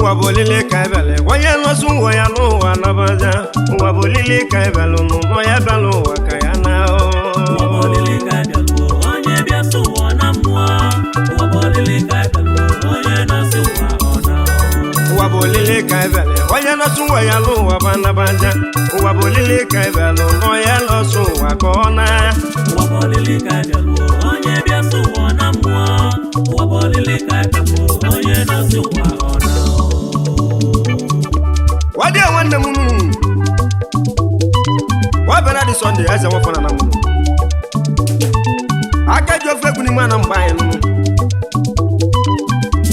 Wabolile kaibele, waya losu waya lo wanabaja. Wabolile kaibele, no ya balo wakayana o. Wabolile kaibele, onye biasu wanamwa. Wabolile kaibele, onye nasu waona. Wabolile kaibele, waya losu waya lo wanabaja. Wabolile kaibele, no ya losu wakona. Wabolile kaibele, onye biasu wanamwa. Wabolile kaibele, onye nasu waona. Wadi awande munu wa Benard Sunday Ezenwafor na munu aka jo fe kuni mana mbaye no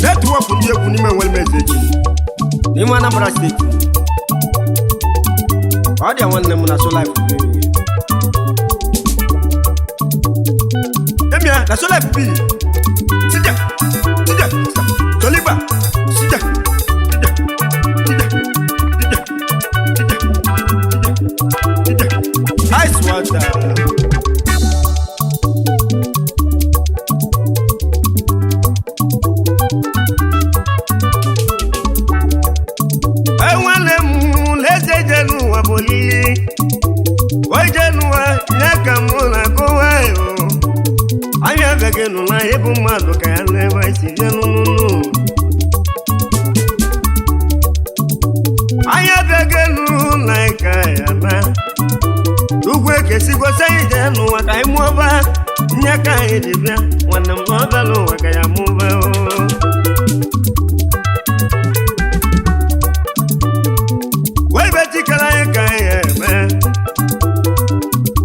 network ndi egwu ni menwel message ni mana bra state wadi awande muna so life emia na so life bi sija toliba sija ice water. I want them, let's say, Janu, Wabolili. Why Janua, Yakamuna, go away. I have again on my able mother, can never see Janu. I have again like I am. Ugwe kesi go say dem no waka imuba nyaka edibia wana mmoba lo waka ya muba o we beti kala ka me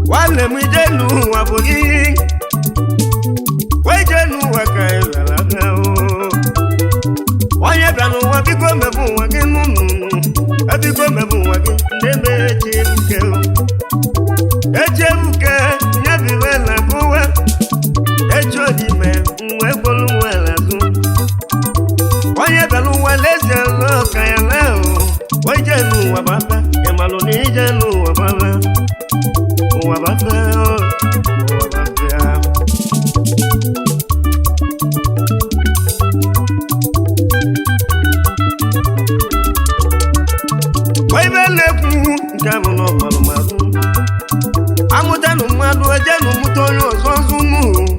wale mi jenu Wabolili we jenu waka la o wanye banu wa biko mebu wa ginu abiko mebu wa ginu ndebe chike Ejebuke nyabiwe na kuwa Ejodime mwe bolu wala tu Wanye belu waleze lo kaya leo Wajenu wababa Kemaloni jenu wababa Wababa Wababa Waibeleku Nkamuno malumaru Amutanu madu ejenu mutoyo zonzunu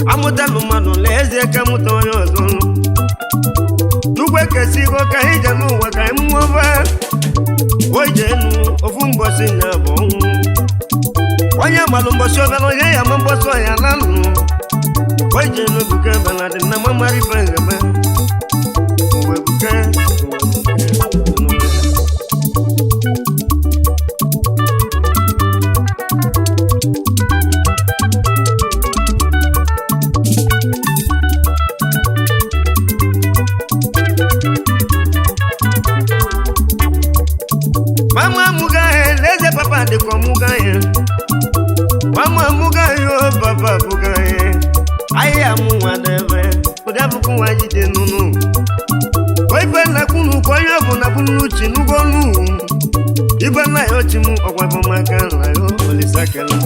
Amutanu madu leze ka mutoyo zonu Tugwe kesigo ka hijanu waka imuwa Wojenu ofumbosi nyabo Wanya malumboso velo ye ya mamboso ya lanu Wojenu buke balade na mamari pangaba Uwe buke Mama mugaye leze papa de ko mugaye Mama mugaye papa mugaye Aya mu wadeve odabu ku wajide nunu Oife na kunu ko yobu na kunu chinugonu Ibe na yo chimu ogwabo maka na yo olisakela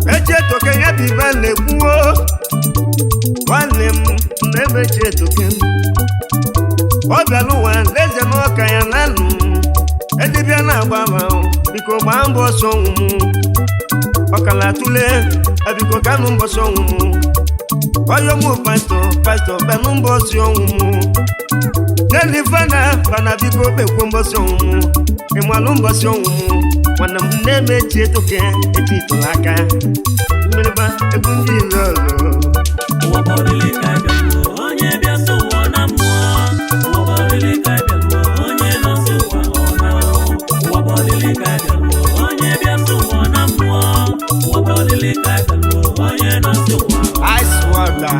Eche toke ya biba le kuo Wale nebe che toke Ogaluwa leze no kaya nanu Edibia na baba biko mambo songu Okala tule abiko kanu mbo songu Oyo mu pastor benu mbo songu Neli fana biko beko mbo songu Emwalu mbo songu Wana mneme chetoke etito laka Mbeleba egwu ndị ọzọ ụwa bọlili ka bịaruo onye bịa so ụwa na mmụọ ụwa bọlili ka bịaruo onye nọ so ụwa ọ na ụwa bọlili ka bịaruo onye bịa so ụwa na mmụọ ụwa bọlili ka bịaruo onye nọ so ụwa ice water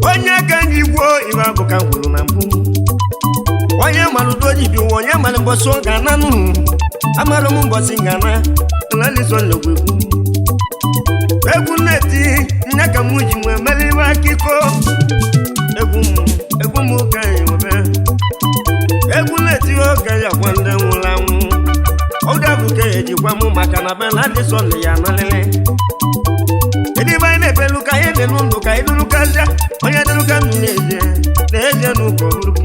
onye ka anyị gwuo ibe abụ ka m kwuru na mbụ onye malụdo jibi ụwa onye malụ mbọsị ọ ga nanụ amalụ m mbọsị ngana nalịsọ nnekwu egwu nneti nya ka m ji nwee melibe akịkọ egwu m ụka anyị nwebe egwu nneti oge ya gwa ndị nwụrụ anwụ oge bụ ka ya ejikwa m maka na Benard Sunday ya nalịlị edibe anyị na-ebelu ka anyị dị n'ndụ ka anyị dụrụkazịa onye dịrụka m na-eje n'ụkọ bụrụka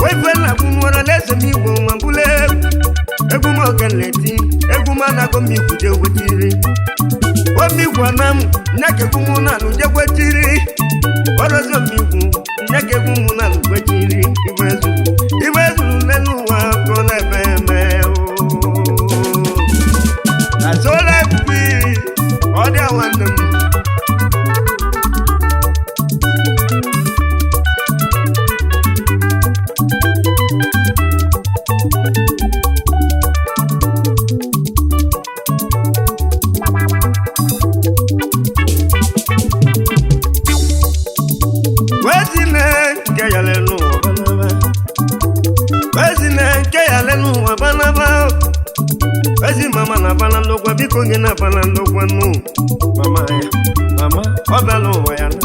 iwe wefe na-akwụ nwere na-eze m igbo ma bụle egwu m oge nleti egwu m anago m ikwuje wetiri omi igwe na m nyaka egwu m na alụ je kwetiri ọrọzọ m igwu nyaka egwu m na alụ kwetiri ibe zuru n'elu ụwa kọ na-ebe eme na sola ebubi ọ dị nwanne m ezi mama na bala ndokwa biko onye na bala ndokwa nụ mama ya mama ọ bịala ụwa ya na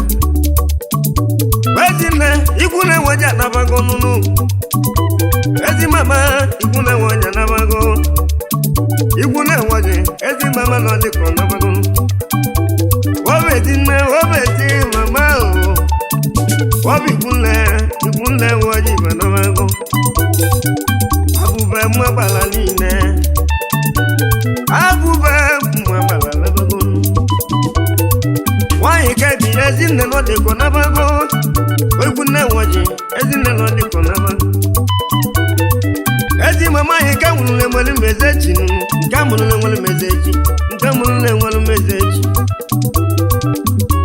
ezi nne ikwu na-enweji anabago nụnụ ezi mama ikwu na-enweji anabago ikwu na-enweji ezi mama na ọ dịka ọ nabago obedi nne obedi mama obi ikwu nne enweji ibe nabago abụbe mụ agbala niile abụbe mụ agbala nabago nwanyị ka bi ezinne nọ dịkọ nabago egwu nne nwoji ezinne nọ dịkọ nabago ezi mama anyị ka nwụrụ na-enwere mezechi nke mụrụ na-enwere mezechi nke mụrụ na-enwere mezechi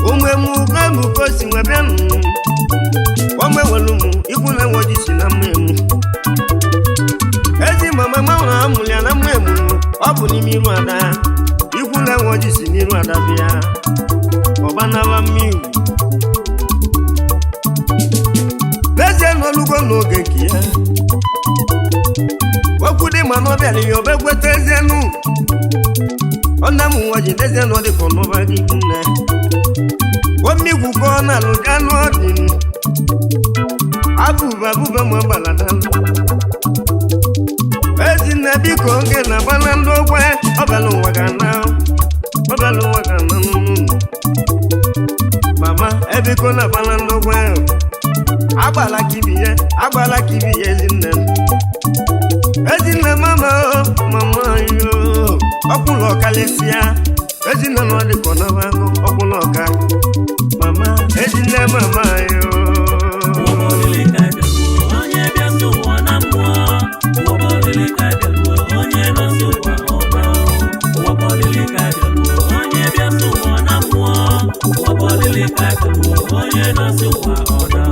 ụmụ emu ka si nwe bịanụ omenwere ụmụ ikwu na nwoji si na mma emu ezi mama manwụrụ amụrụ ya na mma emu ọ bụ n'ime iru ada ikwu na nwoji si n'iru ada bịa ọbanaba mmiri n'ezie n'olugo n'oge nke ya okwu dị ma n'ọbịa ya obekweta ezienu ọnna m nwa ji dezie na ọ dịka ọnụba gị nne omigwu ka ọ na-alụ ga n'ọdị abụba ma gbalada ezinne biko oge na agbala ndị ogwe ọbịala ụwa ga na mama ebiko na agbala ndị ogwe agbala ka ibi ya ezinne mama yo ọkwụlọ ọkalịsịa ezinne na ọ dịka ọ nabago ọkwụlọ ọka mama ezinne mama yo onye bịa so ụwa na mmụọ ụwa bọlili ka bịaruo onye nọ so ụwa ọ na ụwa bọlili ka bịaruo onye bịa so ụwa na mmụọ ụwa bọlili ka bịaruo onye nọ so ụwa ọ na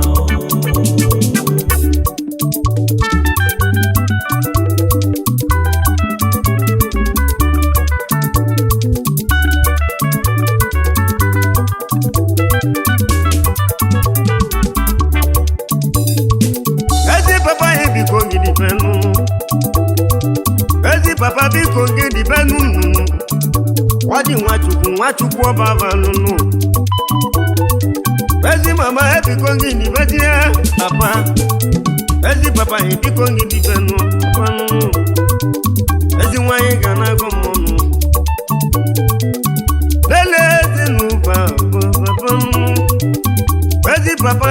papa biko gị dịbe n'unu wadi nwachukwu ọbaba n'unu ezi mama ebiko gị dịbe di ya papa ezi papa biko gị dịbe n'unu ezi nwanyị ga na-agụ mmụnụ lele ezi n'ụba ezi papa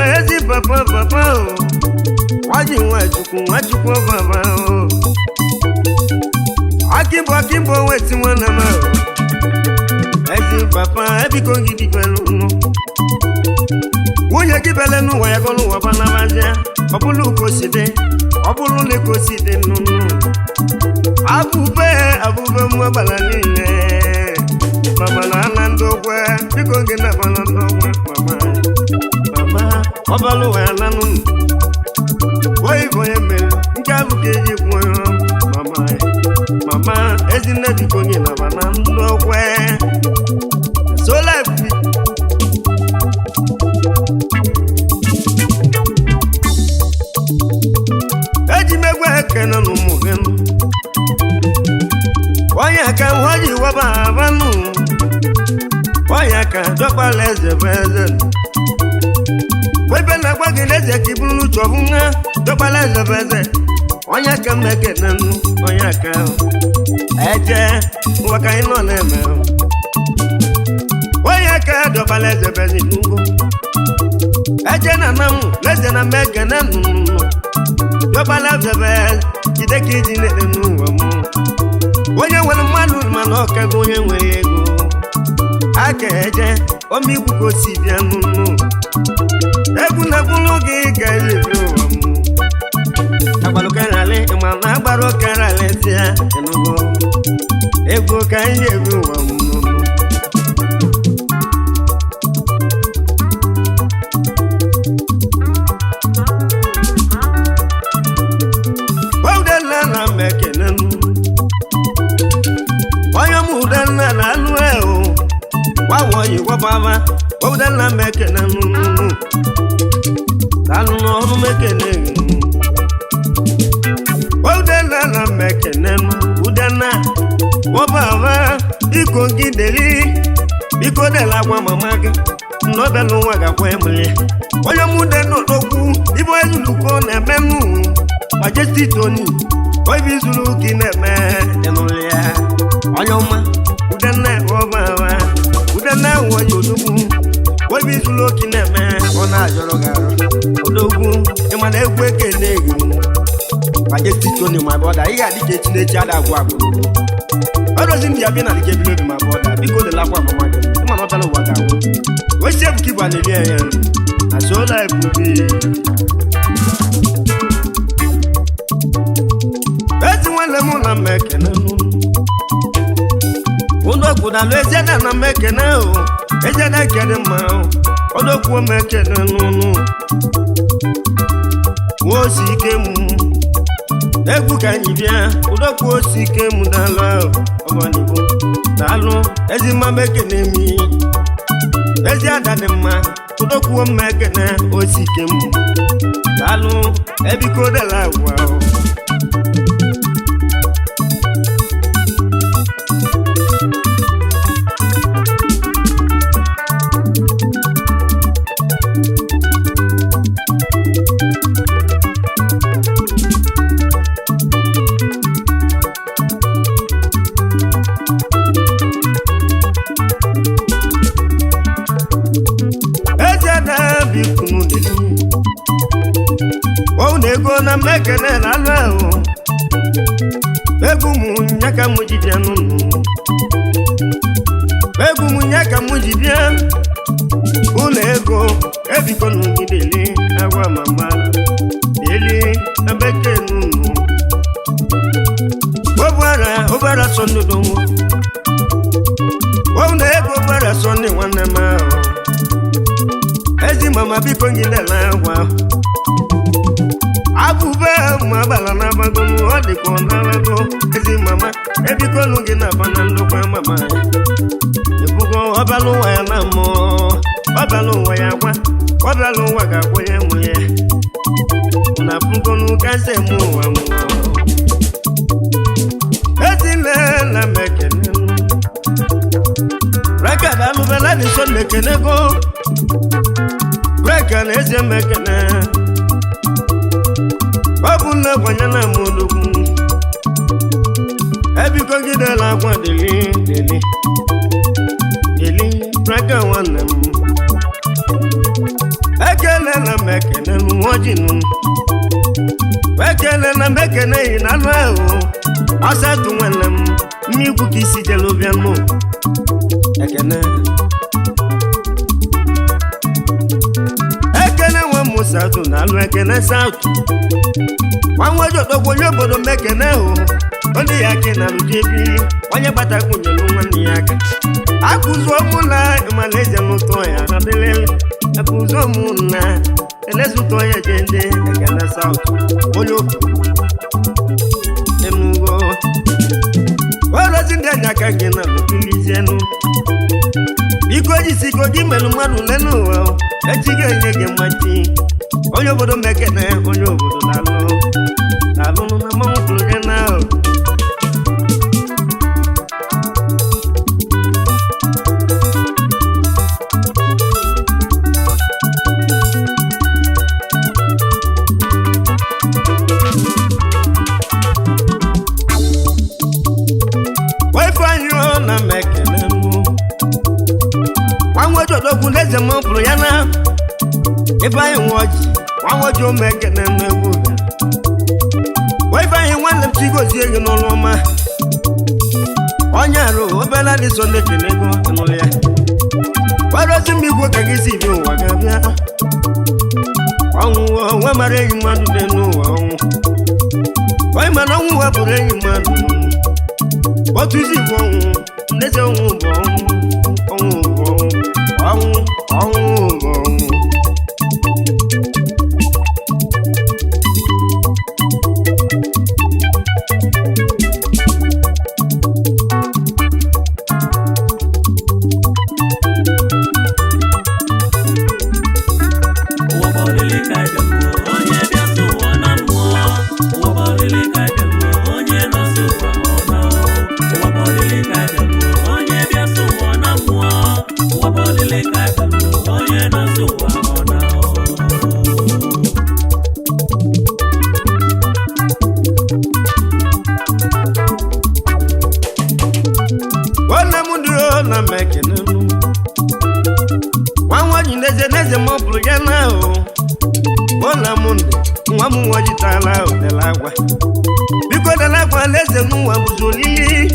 wadi nwachukwu ọbaba akimbo weti nwana ma ezi papa ebiko gị dịbe n'unu nwunye gị bele n'ụwa ya gọlụ ụwa banabazia ọ bụrụ koside ọ bụrụ na ekoside nnụnụ abụbe mmagbala niile mama na ana ndị ogwe biko gị na-abala ndị ogwe mama ọbalụ ụwa ya nanụ onye mere nke abụ ka eji kwuo mama ezinne biko gị na-abala ndị ogwe sola eji megwe ekene n'ụmụ gị onye ka nwa ji waba abanụ onye ka dọkpala eze bụ eze webe na-agwa gị n'eze ka iburu n'uche ọbụ nwa dọkpala eze bụ eze onye ka m ekene nụ onye ka eje ụwa ka anyị nọ na-eme onye ka dọkpala eze bụ eze n'ugbo eje na na mụ n'eze na m ekene nnụnụ dọkpala eze bụ eze jide ka iji na-ede n'ụwa mụ onye nwere mmadụ mana ọka bụ onye nwere ego aka eje omigwu ka o si bịa n'ụlọ egwu na gwụrụ gị ga-eji ebi ụwa m agbalụkarali ma na agbara ụkarali tia enugo egwu ka anyị ebi ụwa m odela na mmekene onye m udenna na anụ ewu gbawoyi gwababa udenna mekene nụnụ anụ n'ọrụ mekene udenna na mekene udenna gwababa biko gị deli biko dela agwa mama gị nnọbelụ nwa gakwa emere onye m udenna odogwu ibe ezuluko na-eme nụ majesti toni obi zuru gị na-eme enụrụ ya onye ọma udenna ọbara udenna onye odogwu obi zuru oke na-eme ọ na-ajọrọ gị arụ odogwu ịma na egwu ekene ego majesti toni ma bọda ị ga-adị ka echinechi ada agwụ agwụ ọdozi ndị abịa na dike bilobi ma bọda biko delakwa mama gị ịma na ọbịala ụwa ga-agwụ osi ebuka igba na-eli anya na sola ebube ezi nwanne m na mmekene ụdọkwudalụ eziena na mmekene o eziena kede mma ọdọkwuo mmekene n'ụnụ nwa osi ike m egwu ka anyị bịa ụdọkwuo osi ike m dalụ ọbanibo dalụ ezi mma mmekene mi ezi ada dị mma ụdọkwuo mmekene osi ike m dalụ ebiko dela agwa ego na mmekene na alụ ahụ egwu m nya ka m ji bịa n'ụlọ egwu m nya ka m ji bịa ụlọ ego ebiko n'ugideli agwa mama deli na bekee n'ụlọ obara sọ ndụdụ ụlọ ego obara sọ ndị nwanne m ahụ ezi mama biko gị na-ele agwa abụbe ma agbala na-abago ọ dịka ọ na-abago ezi mama ebiko nụ gị na-aba na ndụkwa mama ebugo ọbala ụwa ya na mmụọ ọbala ụwa ya gwa ọbala ụwa ga-agwa ya nwe ya na pụgonu kasị mụ ụwa mmụọ ezile na mekene rekada alụbela dị so na-ekenego breka na ezi mekene ọ bụ nne gwanye na mụlugwu ebiko gidela agwa deli breka nwanne m ekele na mekene n'ụwọjinu ekele na mekene yi na anụ ahụ ọsatụ nwanne m mmikwu ka isi jere ụbịa mụ ekene m South na alụ ekene South nwanwe jotokwu onye obodo mekene o onye ya aka na alụjebi onye gbatakwunyelu nwanne ya aka akụzụ ọmụla ịmalaeze n'ụtọ ya adịlele akụzụ ọmụla elezụtọ ya jende ekene South onye obodo enugo orozi ndị anya aka gị na alụbilizienu biko jisiko gị melụ mmadụ lenu ụwa echi ga-enye gị mmachi onye obodo mekene onye obodo na-alụ na mmanwụ pụrụ gị na ahụ na mekene mụ nwanwe jodogwu n'eze m pụrụ ya na ebe anyị nwe ọjị nwanwe ji omekene mmegbu ebe anyị nwanne m chigozie gị n'ụlọ ọma onye arụ obela dị so nekene ego n'ụlọ ya gwarozi m igwe ka gị si bi ụwa ga-abịa ọnwụ onwe mara enyi mmadụ dị n'ụwa ọnwụ onye mana ọnwụ wepụrụ enyi mmadụ otu isi bụ ọnwụ ndezi ọnwụ bụ ọnwụ bụ ọnwụ bụ ọnwụ nwanwaji m pụrụ ya na ahụ ụla m ndị nwa m nwa jitala dela agwa biko dela agwa alaeze m nwa bụzi olili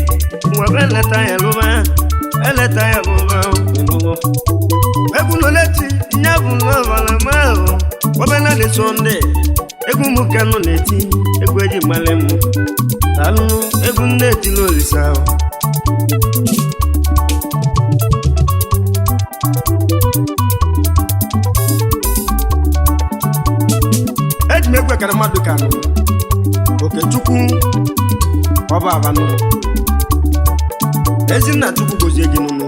nwa bụ eleta ya lụba egwu nọleti nya bụ n'ọbara m ahụ obena dị Sunday egwu m ka nọ na-eti egwu eji mmalị m alụ egwu nne etili olisa ahụ egwe kara mmadụ ka nụ Okechukwu ọba abanụ Ezinna Chukwu gozie gị n'ụlọ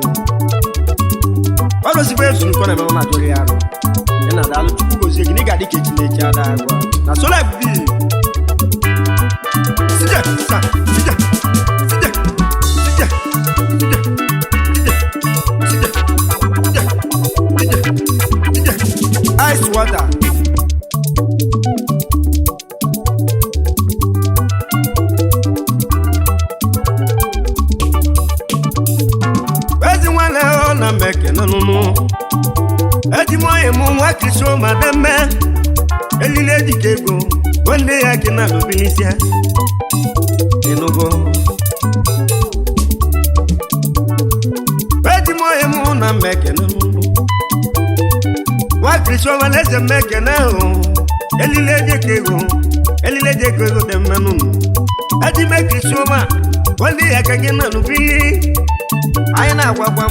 ọrụzigbo ezuru nkọ na-eme na ajọrị arụ ya na dalụ Chukwu gozie gị n'ịga dịka Chineke ada agwa na sola bi sije sa sije sije sije sije ice water na mekene nụnụ eji m onye m nwa Kristo ma deme elile dike ego nwanne ya gị na alụbilisia ịnụgo eji m onye m na mekene nụnụ nwa Kristo ma na-eze mekene ahụ elile dike ego dị mma nụnụ eji me Kristo ma nwanne ya ka gị na alụbili anyị na-agwagwa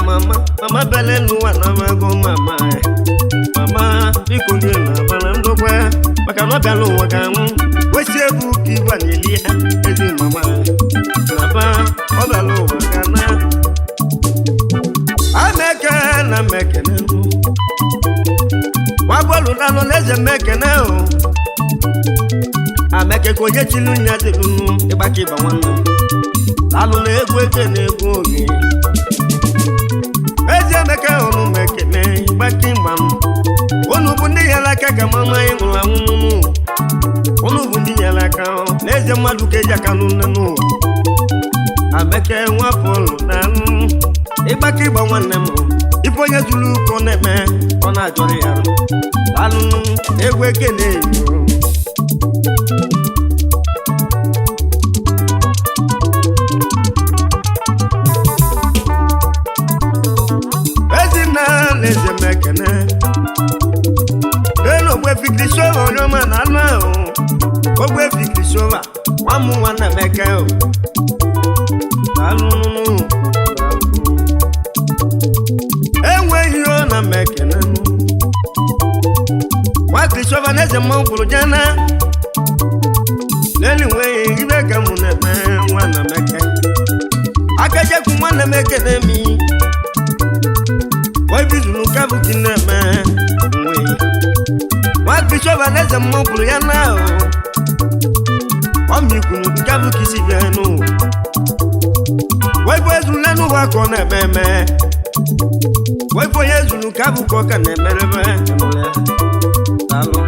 mama bele n'ụwa na amago mama biko nye na abana ndokwa ya maka na ọ bịala ụwa ga-anwụ wesi ebu ka igwe na-eli ya ezi mama naba ọ bịala ụwa ga na ameke na mekene nwagbolu nanụ n'eze mekene o ameke ka onye chilu nya dịlụnụ ịgbaka ịba nwanne alụ na egwu eke na egwu oge ezi emeka ọnụ mekene gbaki mgbanụ unu bụ ndị nyere aka ka mama anyị nwụrụ anwụnụ unu bụ ndị nyere aka na eze mmadụ ka eji aka n'ụlọ n'ụwa ameke nwapụrụ na anụ ịgbaka ịgba nwanne m ife onye zuru ụka ọ na-eme ọ na-ajọrọ ya alụ egwu eke na-enyo Ezinna n'eze mekene elu ogbe fikri ogwe fikishova nwamu nwanna meke o alụnụ enweghị ihe na meke nanụ nwa krishova n'eze mmanwụ kwuru jana leli nweghị ibe ka mụ na-eme nwanna meke akajekwu nwanna meke na-emi bizuru kabu kineme nweghị nwa krishova n'eze mmanwụ kwuru ya na o ọmịkwuru kabu kisi bịa n'ụwa waifu ezuru n'enu wa ka ọ na-eme waifu onye ezuru kabu ka ọ ka na-emereme alụ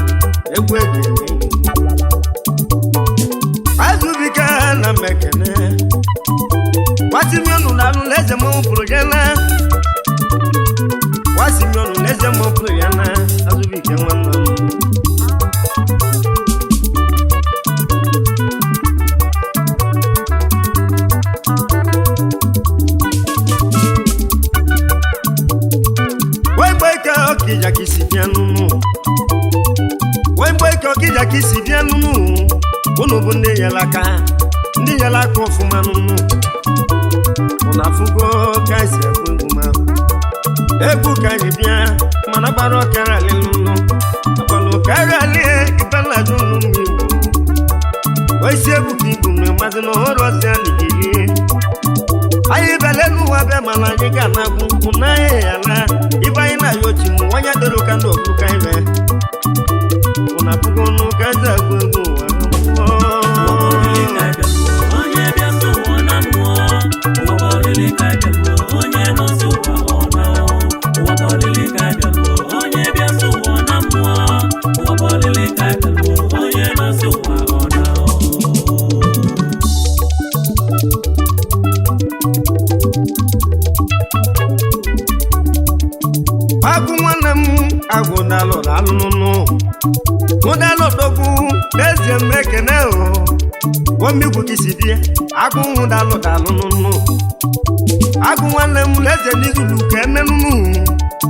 egwu ekele azụbika na mekene wasimionu na alụ n'eze mmanwụ kwuru ya na wasimionu n'eze mmanwụ kwuru ya na azụbika nwanne okija kisi bianunu okija kisi bianunu unu bụ ndị yalaka ọfụma nunu unu afụgo ka esi egwu ka anyị bịa mana gbara ọkara ali nunu agbalụ ọkara ali ibela dunu mmiri oisi egwu ka ibu mgbe mmadụ na ọhụrụ ọsị aligiri anyị bele n'ụwa be mana anyị ga-anagbu ụnaghị ala ibe anyị na-ayọ ochi mụ nwanya doro ka ndị ọbụrụ ka ime ụna pụgo ọnụ ka eze agwụ egwu onye bịa so ụwa na mmụọ ụwa ọlịlị ka bịa onye nọ so ụwa ọna ụwa ọlịlị ka bịa onye bịa so ụwa na mmụọ ụwa ọlịlị ka bịa onye nọ so ụwa ọna agụ nwanne m agwụ dalụ alụnụnụ ụdalụ dogwu n'ezie m ekene o omigwu kisi bịa agụ nwụdalụ dalụnụnụ agụ nwanne m n'ezie n'izulu ka enenụnụ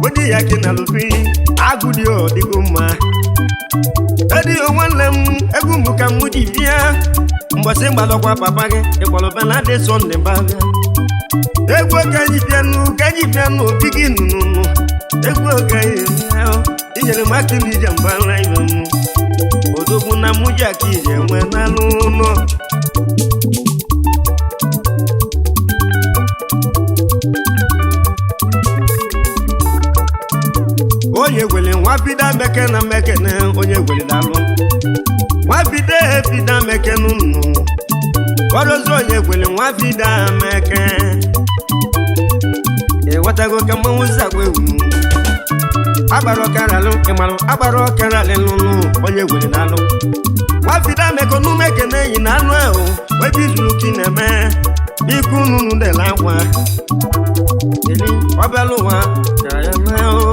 odi ya gị na lubi agụ dị ọdịgo mma edio nwanne m egwu mbụ ka mụ ji bịa mbọsị mgbalọkwa papa gị ịkpọrọ Benard Sunday egwu ka anyị bịanụ obi gị nụnụnụ egwu oge anyị inyere m aka ndị ije mba nra ibe m odogwu na mụji aka ije enwe n'alụ ụlọ onye gwere nwa bido meke na mekene onye gwere dalụ nwa bido meke n'ụnụ ọrụzụ onye gwere nwa bido meke ewetago ka mmanwụ zagwa egwu agbara ọkaralụ ịmalụ agbara ọkaralị lụlụ onye gwere n'alụ nwafide ameko n'ume kene eyi na anụ ahụ webe izuru ka ị na-eme ikwu nunu dela akwa eli ọbịala ụwa gara ya n'ahụ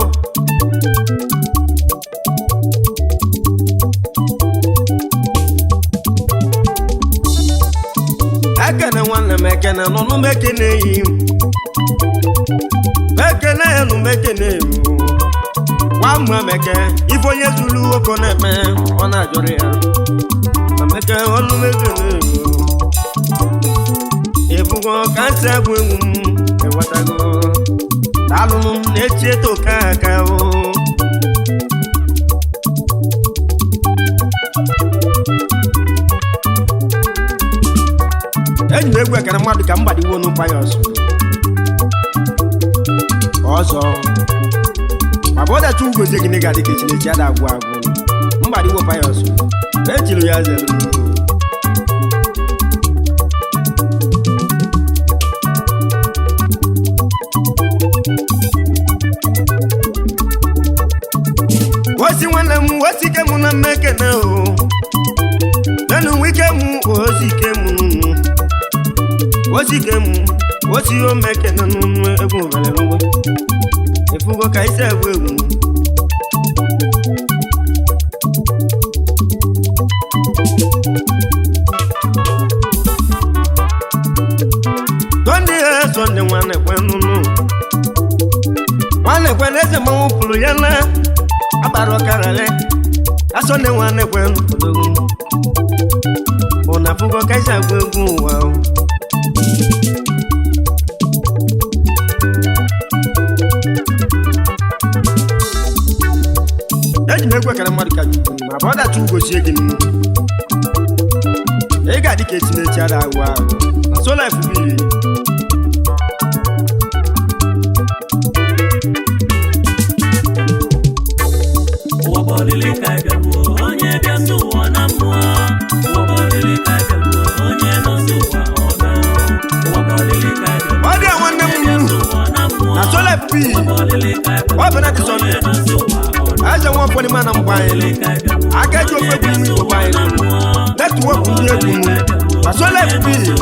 ekene nwanne m ekene nọ n'ume kene eyi mekene ya n'ume kene eyi nwamma meke ife onye zuru oko na-eme ọ na-ajọrọ ya ma meke ọnụ mekene ebugo ka ntị agwụ egwu m ewetago alụmụ m na-echi eto ka aka o enyi m egwu ekere mmadụ ka mgbadiwo n'ụkwa ya ọzọ ma bụ ọdachi ugozie gị ga adịka Chineke ada agwụ agwụ mgbadi wepụ ya ọsọ ejiri ya zere osi nwanne m osike m na mmekene o nenu wike m osike m osi o mekene n'ụnụ egwu obere ngwa efugo ka isi egwu egwu Sunday nwanne kwe nụnụ nwanne kwe n'eze mmanwụ pụrụ ya na agbara ọkarale Sunday nwanne kwe nụnụ chu gosie gị nnu ị ga-adị ka etinechi ara agwụ ahụ na so life biri ụwa bụ olili ka bịaruo onye bịa sụ ụwa na mmụọ ụwa bụ olili ka bịaruo onye nọ sụ ụwa ọ na ụwa bụ olili ka bịaruo ọ dị nwanne m na so life biri ọ bụ na dị sọnde aja nwa ọfọdụ mana mgbe anyị aka eji ofe bụ ime igbo anyị netwọk ndị egwu na so life biri